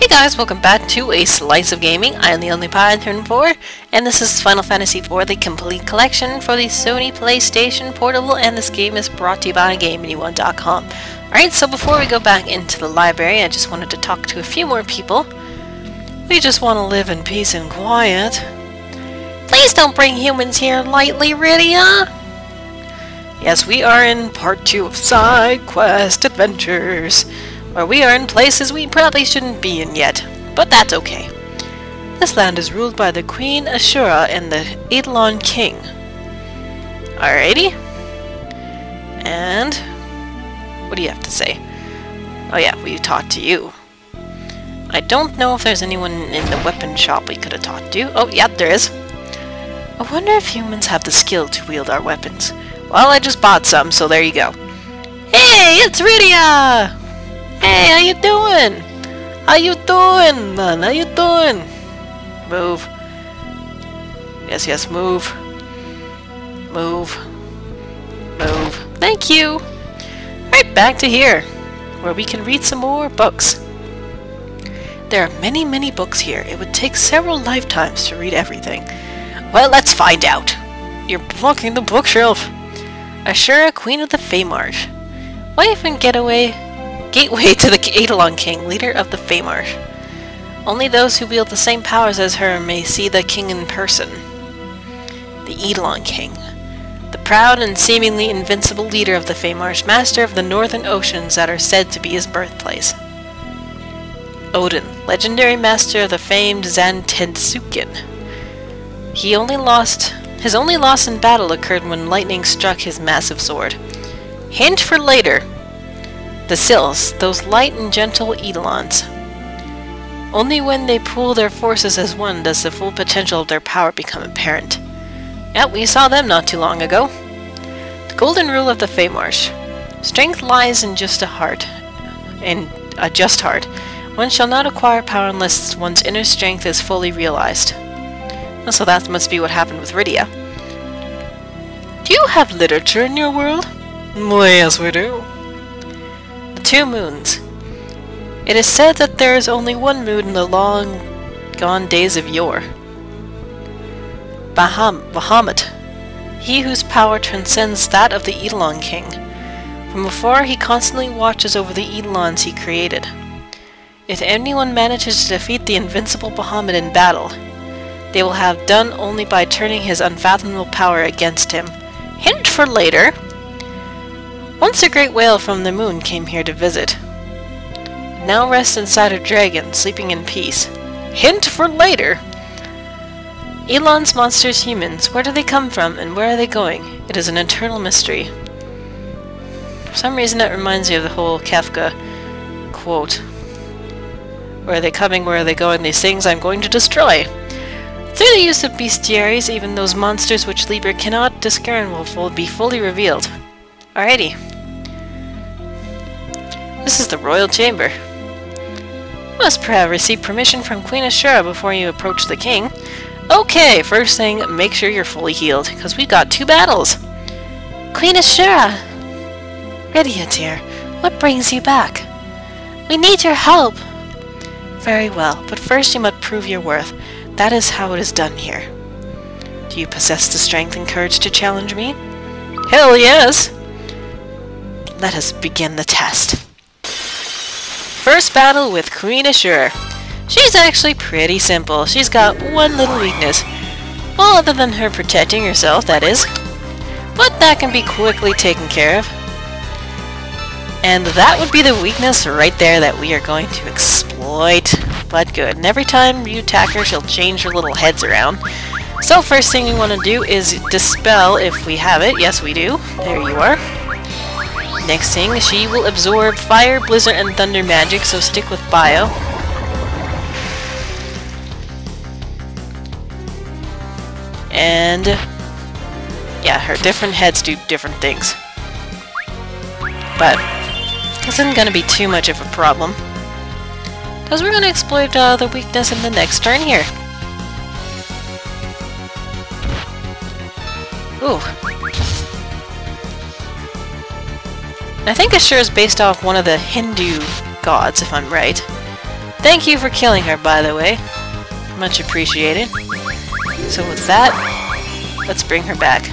Hey guys, welcome back to A Slice of Gaming. I am the only Pie, turn 4, and this is Final Fantasy IV, the complete collection for the Sony PlayStation Portable, and this game is brought to you by GameAnyone.com. Alright, so before we go back into the library, I just wanted to talk to a few more people. We just want to live in peace and quiet. Please don't bring humans here lightly, Rydia! Yes, we are in part 2 of Side Quest Adventures, where we are in places we probably shouldn't be in yet, but that's okay. This land is ruled by the Queen Ashura and the Eidolon King. Alrighty. And what do you have to say? Oh yeah, we talked to you. I don't know if there's anyone in the weapon shop we could have talked to. Oh, yep, there is. I wonder if humans have the skill to wield our weapons. Well, I just bought some, so there you go. Hey, it's Rydia! Hey, how you doing? How you doing, man? How you doing? Move. Yes, yes, move. Move. Move. Thank you! Right, back to here, where we can read some more books. There are many, many books here. It would take several lifetimes to read everything. Well, let's find out. You're blocking the bookshelf. Ashura, Queen of the Feymarch. Wife and gateway to the Eidolon King, leader of the Feymarch. Only those who wield the same powers as her may see the king in person. The Eidolon King. The proud and seemingly invincible leader of the Feymarch, master of the northern oceans that are said to be his birthplace. Odin, legendary master of the famed Zantetsuken. His only loss in battle occurred when lightning struck his massive sword. Hint for later. The Sils, those light and gentle Eidolons. Only when they pool their forces as one does the full potential of their power become apparent. Yep, we saw them not too long ago. The golden rule of the Feymarch. Strength lies in just a heart. In a just heart. One shall not acquire power unless one's inner strength is fully realized. So that must be what happened with Rydia. Do you have literature in your world? Well, yes, we do. The two moons. It is said that there is only one moon in the long-gone days of yore. Bahamut, he whose power transcends that of the Eidolon King. From afar he constantly watches over the Eidolons he created. If anyone manages to defeat the invincible Bahamut in battle, they will have done only by turning his unfathomable power against him. Hint for later. Once a great whale from the moon came here to visit. It now rests inside a dragon, sleeping in peace. Hint for later. Eidolon's monsters humans, where do they come from and where are they going? It is an eternal mystery. For some reason that reminds me of the whole Kafka quote. Where are they coming, where are they going? These things I'm going to destroy. Through the use of bestiaries, even those monsters which Liber cannot discern will be fully revealed. Alrighty. This is the royal chamber. You must have received permission from Queen Ashura before you approach the king. Okay, first thing, make sure you're fully healed, because we've got 2 battles. Queen Ashura! Rydia, dear, what brings you back? We need your help! Very well, but first you must prove your worth. That is how it is done here. Do you possess the strength and courage to challenge me? Hell yes! Let us begin the test. First battle with Queen Ashura. She's actually pretty simple. She's got one little weakness. Well, other than her protecting herself, that is. But that can be quickly taken care of. And that would be the weakness right there that we are going to exploit. But good. And every time you attack her, she'll change her little heads around. So first thing we want to do is dispel if we have it. Yes, we do. There you are. Next thing, she will absorb fire, blizzard, and thunder magic, so stick with bio. And yeah, her different heads do different things. But this isn't going to be too much of a problem, because we're going to exploit the weakness in the next turn here. Ooh. I think Ashura is based off one of the Hindu gods, if I'm right. Thank you for killing her, by the way. Much appreciated. So with that, let's bring her back.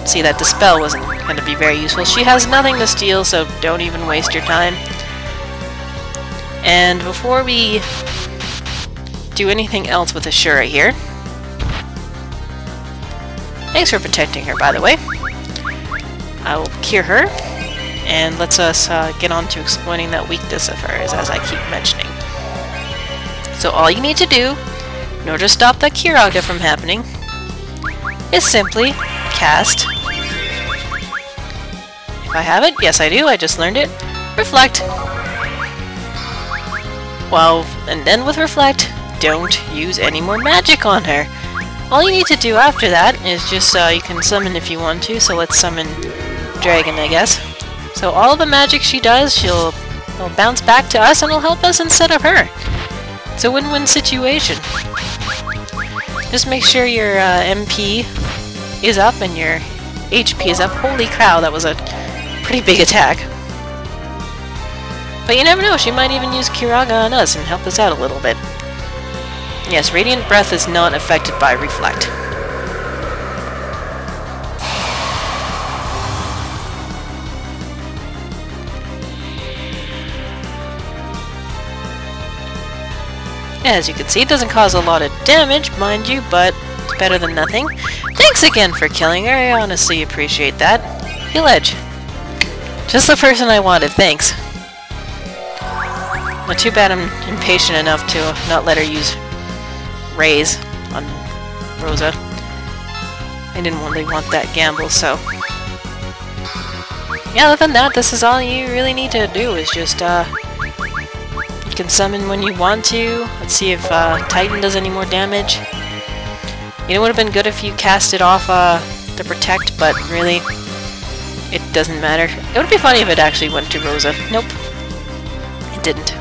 See, that Dispel wasn't going to be very useful. She has nothing to steal, so don't even waste your time. And before we do anything else with Ashura here... Thanks for protecting her, by the way. I will cure her, and let's us get on to exploiting that weakness of hers, as I keep mentioning. So all you need to do, in order to stop that Kiraga from happening, is simply cast... If I have it? Yes, I do. I just learned it. Reflect. Well, and then with Reflect, don't use any more magic on her. All you need to do after that is just, you can summon if you want to, so let's summon Dragon, I guess. So all the magic she does, she'll bounce back to us and it'll help us instead of her. It's a win-win situation. Just make sure your MP is up and your HP is up. Holy cow, that was a pretty big attack. But you never know, she might even use Kiraga on us and help us out a little bit. Yes, Radiant Breath is not affected by Reflect. As you can see, it doesn't cause a lot of damage, mind you, but it's better than nothing. Thanks again for killing her, I honestly appreciate that. Heal Edge. Just the person I wanted, thanks. Well, too bad I'm impatient enough to not let her use Raise on Rosa. I didn't really want that gamble, so... Yeah, other than that, this is all you really need to do, is just, you can summon when you want to. Let's see if Titan does any more damage. You know, it would have been good if you cast it off the Protect, but really, it doesn't matter. It would be funny if it actually went to Rosa. Nope. It didn't.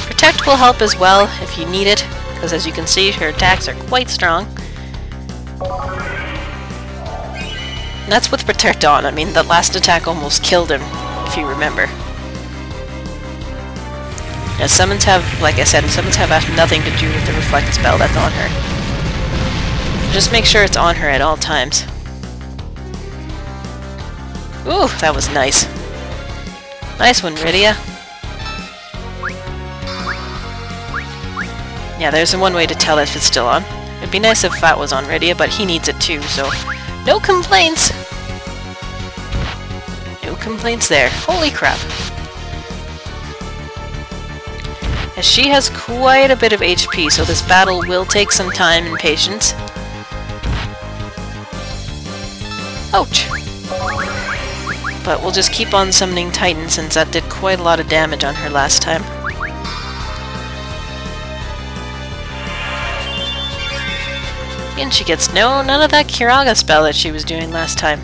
Protect will help as well if you need it, because as you can see, her attacks are quite strong. And that's with Protect on. I mean, that last attack almost killed him, if you remember. Now, summons have, like I said, summons have nothing to do with the Reflect spell that's on her. Just make sure it's on her at all times. Ooh, that was nice. Nice one, Rydia. Yeah, there's one way to tell if it's still on. It'd be nice if Fat was on Rydia, but he needs it too, so... No complaints! No complaints there. Holy crap. As she has quite a bit of HP, so this battle will take some time and patience. Ouch! But we'll just keep on summoning Titan, since that did quite a lot of damage on her last time. And she gets none of that Kiraga spell that she was doing last time.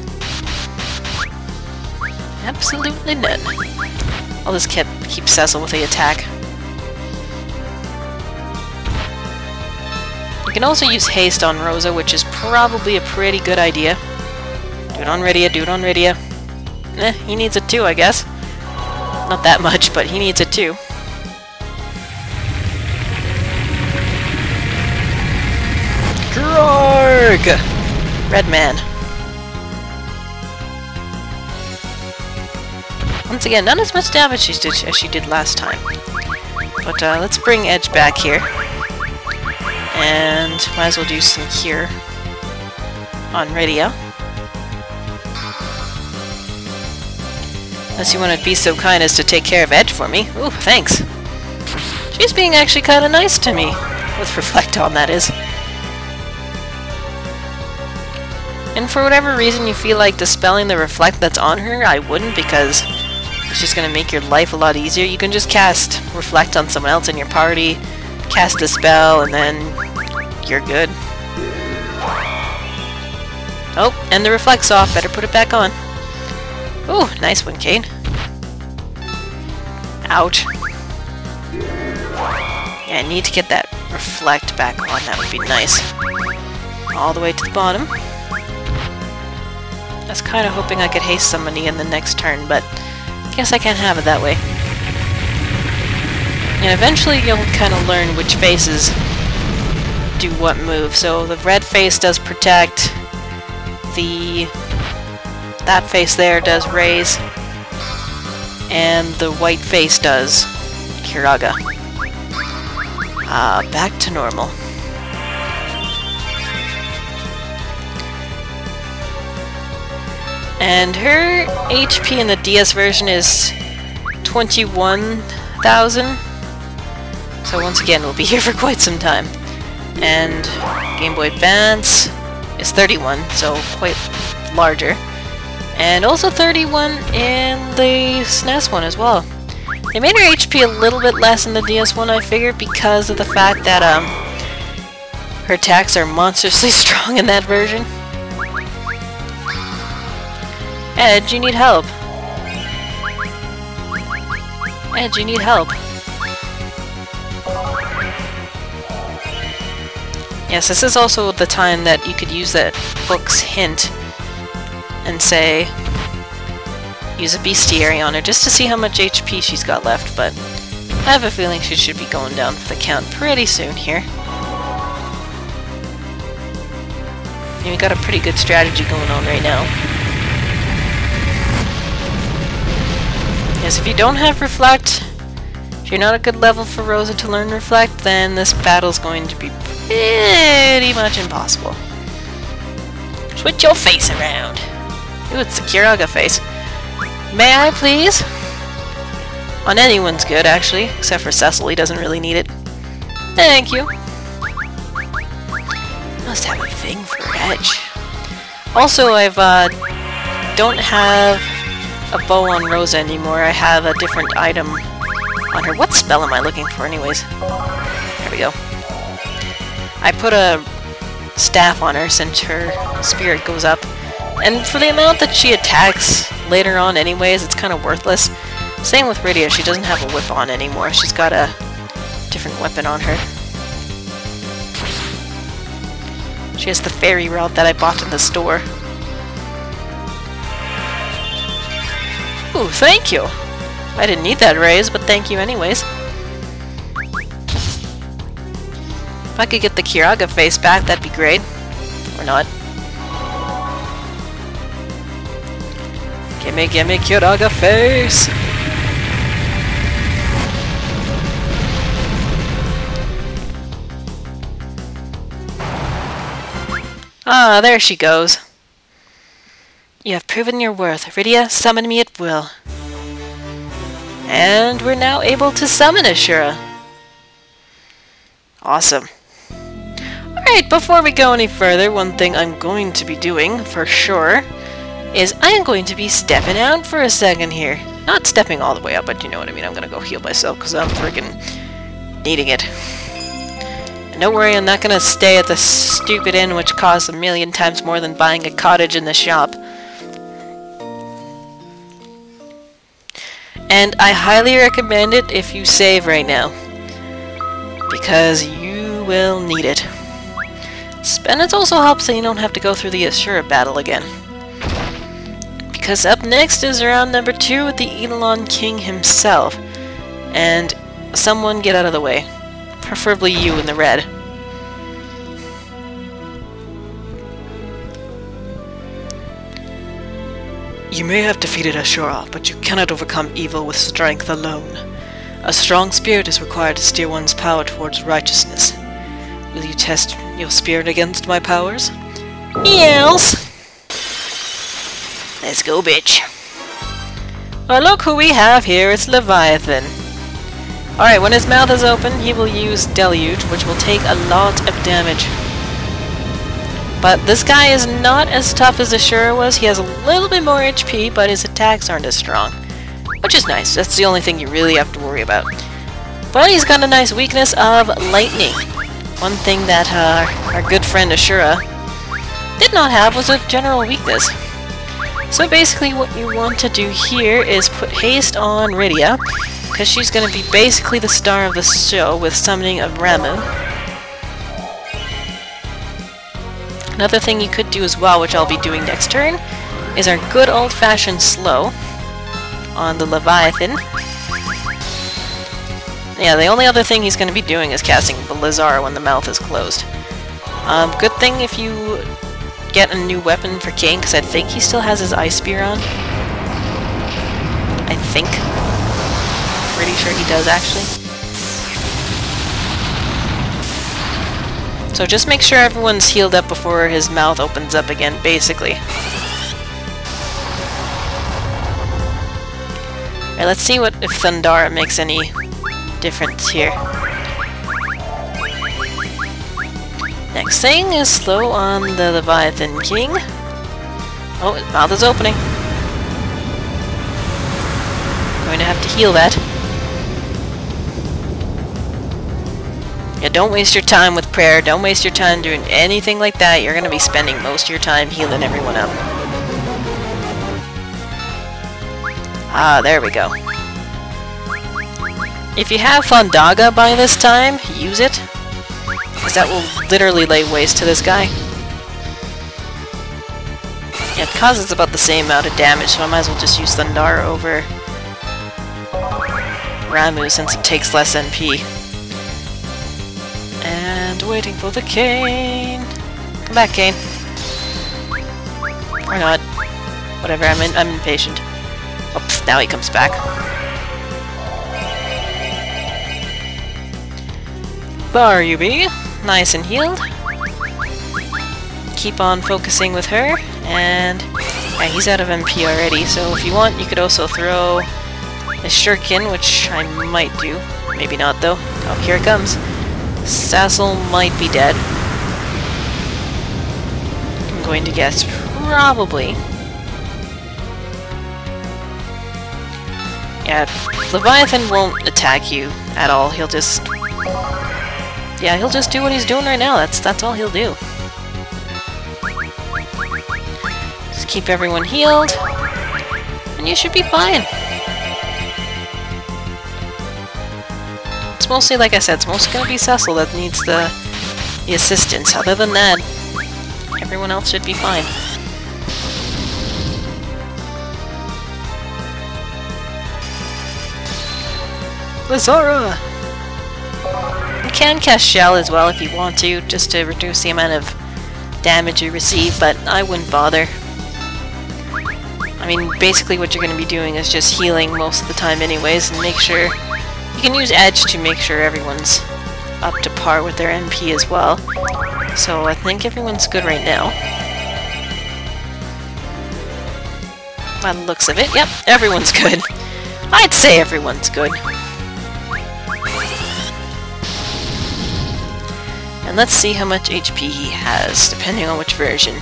Absolutely none. I'll just keep Cecil with the attack. You can also use Haste on Rosa, which is probably a pretty good idea. Do it on Rydia, do it on Rydia. He needs it too, I guess. Not that much, but he needs it too. Grog! Red man. Once again, not as much damage as she did last time. But let's bring Edge back here. And might as well do some cure on Rydia. Unless you want to be so kind as to take care of Edge for me. Ooh, thanks. She's being actually kind of nice to me. With Reflect on, that is. And for whatever reason you feel like dispelling the Reflect that's on her, I wouldn't, because it's just going to make your life a lot easier. You can just cast Reflect on someone else in your party, cast a spell, and then you're good. Oh, and the Reflect's off. Better put it back on. Ooh, nice one, Kate. Ouch. Yeah, I need to get that Reflect back on. That would be nice. All the way to the bottom. I was kind of hoping I could haste somebody in the next turn, but guess I can't have it that way. And eventually you'll kind of learn which faces do what move. So the red face does protect, that face there does raise, and the white face does Kiraga. Back to normal. And her HP in the DS version is 21,000. So once again, we'll be here for quite some time. And Game Boy Advance is 31, so quite larger. And also 31 in the SNES one as well. They made her HP a little bit less in the DS one, I figured, because of the fact that her attacks are monstrously strong in that version. Edge, you need help. Edge, you need help. Yes, this is also the time that you could use that book's hint and say, use a bestiary on her just to see how much HP she's got left, but I have a feeling she should be going down for the count pretty soon here. And we got a pretty good strategy going on right now. Yes, if you don't have Reflect, if you're not a good level for Rosa to learn Reflect, then this battle's going to be pretty much impossible. Switch your face around. Ooh, it's the Kiraga face. May I, please? On anyone's good, actually, except for Cecil. He doesn't really need it. Thank you. Must have a thing for Edge. Also, I've don't have a bow on Rosa anymore. I have a different item on her. What spell am I looking for anyways? There we go. I put a staff on her since her spirit goes up. And for the amount that she attacks later on anyways, it's kind of worthless. Same with Rydia. She doesn't have a whip on anymore. She's got a different weapon on her. She has the fairy rod that I bought in the store. Ooh, thank you! I didn't need that raise, but thank you anyways. If I could get the Kiraga face back, that'd be great. Or not. Gimme, gimme Kiraga face! Ah, there she goes. You have proven your worth. Rydia, summon me at will. And we're now able to summon Ashura. Awesome. Alright, before we go any further, one thing I'm going to be doing, for sure, is I am going to be stepping out for a second here. Not stepping all the way out, but you know what I mean. I'm gonna go heal myself because I'm freaking needing it. And don't worry, I'm not gonna stay at the stupid inn which costs 1,000,000 times more than buying a cottage in the shop. And I highly recommend it if you save right now, because you will need it. And it also helps that you don't have to go through the Ashura battle again. Because up next is round number 2 with the Eidolon King himself. And someone get out of the way. Preferably you in the red. You may have defeated Ashura, but you cannot overcome evil with strength alone. A strong spirit is required to steer one's power towards righteousness. Will you test your spirit against my powers? Yes! Let's go, bitch. Well, look who we have here. It's Leviathan. Alright, when his mouth is open, he will use Deluge, which will take a lot of damage. But this guy is not as tough as Ashura was. He has a little bit more HP, but his attacks aren't as strong. Which is nice. That's the only thing you really have to worry about. But he's got a nice weakness of lightning. One thing that our good friend Ashura did not have was a general weakness. So basically what you want to do here is put haste on Rydia, because she's going to be basically the star of the show with summoning of Ramu. Another thing you could do as well, which I'll be doing next turn, is our good old-fashioned slow on the Leviathan. Yeah, the only other thing he's going to be doing is casting Blizzard when the mouth is closed. Good thing if you get a new weapon for King, because I think he still has his Ice Spear on. I think. Pretty sure he does, actually. So just make sure everyone's healed up before his mouth opens up again, basically. Alright, let's see what if Thundara makes any difference here. Next thing is slow on the Leviathan King. Oh, his mouth is opening. Going to have to heal that. Yeah, don't waste your time with prayer. Don't waste your time doing anything like that. You're going to be spending most of your time healing everyone up. Ah, there we go. If you have Fondaga by this time, use it. Because that will literally lay waste to this guy. Yeah, it causes about the same amount of damage, so I might as well just use Thundara over Ramu since it takes less MP. And waiting for the Kane. Come back, Kane. Or not. Whatever, I'm impatient. Oh, pff, now he comes back. Bar you be. Nice and healed. Keep on focusing with her, and yeah, he's out of MP already, so if you want, you could also throw a Shuriken, which I might do. Maybe not, though. Oh, here it comes. Sassel might be dead. I'm going to guess probably. Yeah, Leviathan won't attack you at all. He'll just... yeah, he'll just do what he's doing right now. That's all he'll do. Just keep everyone healed, and you should be fine. It's mostly, like I said, it's mostly gonna be Cecil that needs the assistance. Other than that, everyone else should be fine. Lazara! You can cast Shell as well if you want to, just to reduce the amount of damage you receive, but I wouldn't bother. I mean, basically what you're going to be doing is just healing most of the time anyways, and make sure... you can use Edge to make sure everyone's up to par with their MP as well. So I think everyone's good right now. By the looks of it, yep, everyone's good. I'd say everyone's good. And let's see how much HP he has, depending on which version.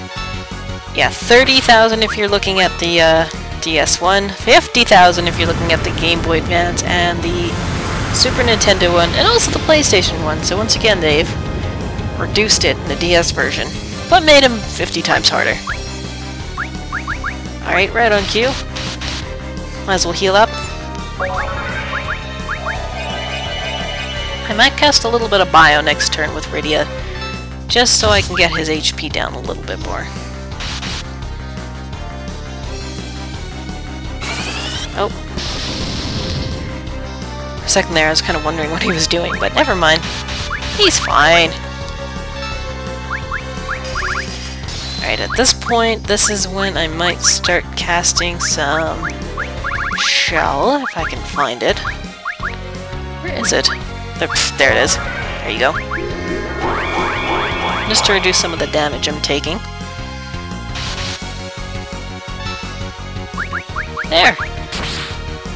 Yeah, 30,000 if you're looking at the DS1, 50,000 if you're looking at the Game Boy Advance, and the Super Nintendo one, and also the PlayStation one. So once again, they've reduced it in the DS version, but made him 50 times harder. Alright, right on cue. Might as well heal up. I might cast a little bit of Bio next turn with Rydia, just so I can get his HP down a little bit more. Oh. For a second there, I was kind of wondering what he was doing, but never mind. He's fine. Alright, at this point, this is when I might start casting some Shell, if I can find it. Where is it? There it is. There you go. Just to reduce some of the damage I'm taking. There!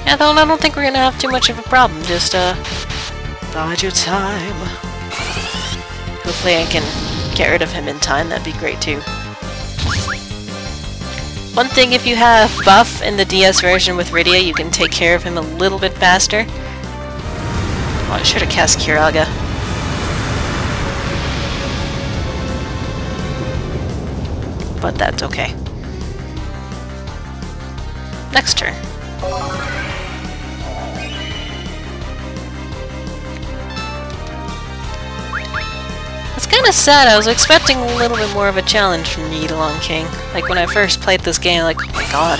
Yeah, though I don't think we're gonna have too much of a problem. Just, bide your time. Hopefully I can get rid of him in time, that'd be great too. One thing, if you have buff in the DS version with Rydia, you can take care of him a little bit faster. Oh, I should have cast Kiraga. But that's okay. Next turn. It's kind of sad. I was expecting a little bit more of a challenge from the Eidolon King. Like when I first played this game, like, oh my god.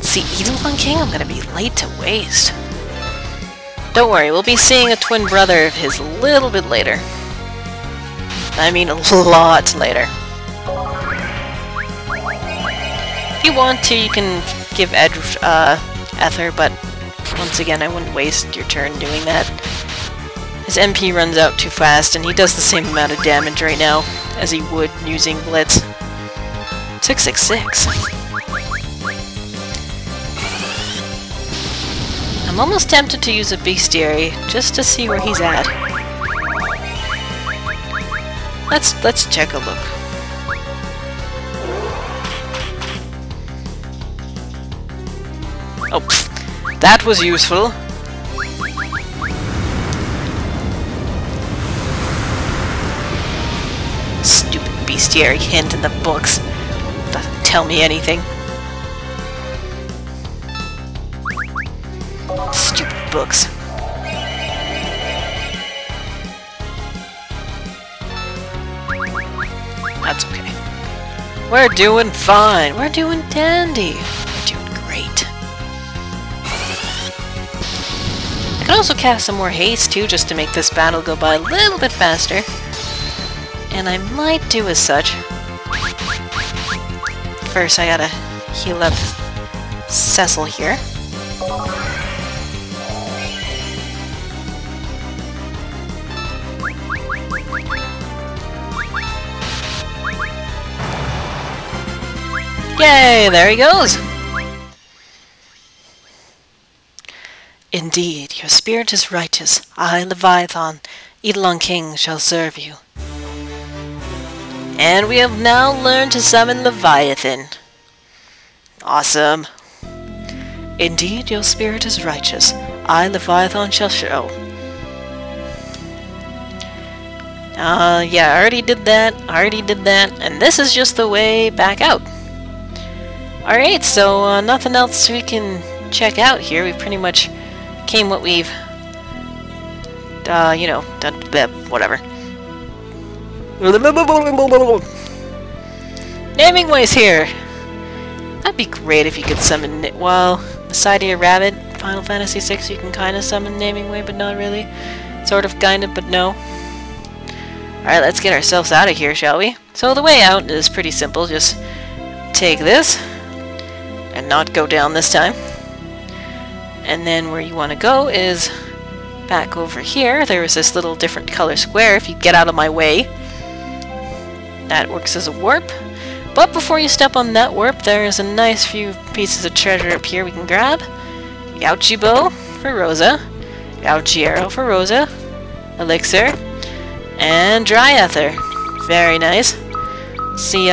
See, Eidolon King? I'm gonna be laid to waste. Don't worry, we'll be seeing a twin brother of his a little bit later. I mean, a lot later. If you want to, you can give Ether, but once again, I wouldn't waste your turn doing that. His MP runs out too fast, and he does the same amount of damage right now as he would using Blitz. 666. I'm almost tempted to use a Bestiary just to see where he's at. Let's check a look. Oh, pfft, that was useful. Stupid Bestiary hint in the books. Doesn't tell me anything. Stupid books. That's okay. We're doing fine. We're doing dandy. We're doing great. I could also cast some more haste too, just to make this battle go by a little bit faster. And I might do as such. First, I gotta heal up Cecil here. Yay, there he goes! Indeed, your spirit is righteous. I, Leviathan, Eidolon King, shall serve you. And we have now learned to summon Leviathan. Awesome. Indeed, your spirit is righteous. I, Leviathan, shall show. Yeah, I already did that, and this is just the way back out. Alright, so nothing else we can check out here. We pretty much came what we've, you know, done, whatever. Naming Way's here! That'd be great if you could summon it. Well, beside your rabbit, Final Fantasy VI, you can kind of summon Naming Way, but not really. Sort of, kind of, but no. Alright, let's get ourselves out of here, shall we? So the way out is pretty simple. Just take this, and not go down this time. And then where you want to go is back over here. There was this little different color square. If you get out of my way, that works as a warp. But before you step on that warp, there is a nice few pieces of treasure up here we can grab. Ouchie Bow for Rosa, Ouchie Arrow for Rosa, Elixir, and Dry Ether. Very nice. See,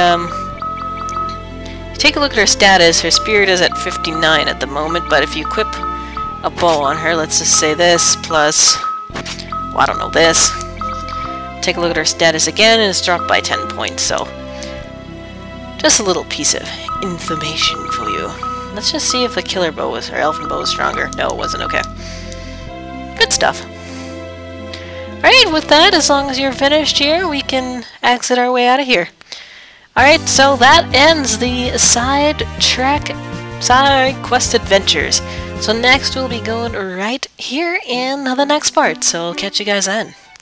take a look at her status. Her spirit is at 59 at the moment, but if you equip a bow on her, let's just say this, plus, well, I don't know, this. Take a look at her status again, and it's dropped by 10 points, so just a little piece of information for you. Let's just see if the killer bow was, or elfin bow was stronger. No, it wasn't. Okay. Good stuff. Alright, with that, as long as you're finished here, we can exit our way out of here. Alright, so that ends the side quest adventures. So next we'll be going right here in the next part, so I'll catch you guys then.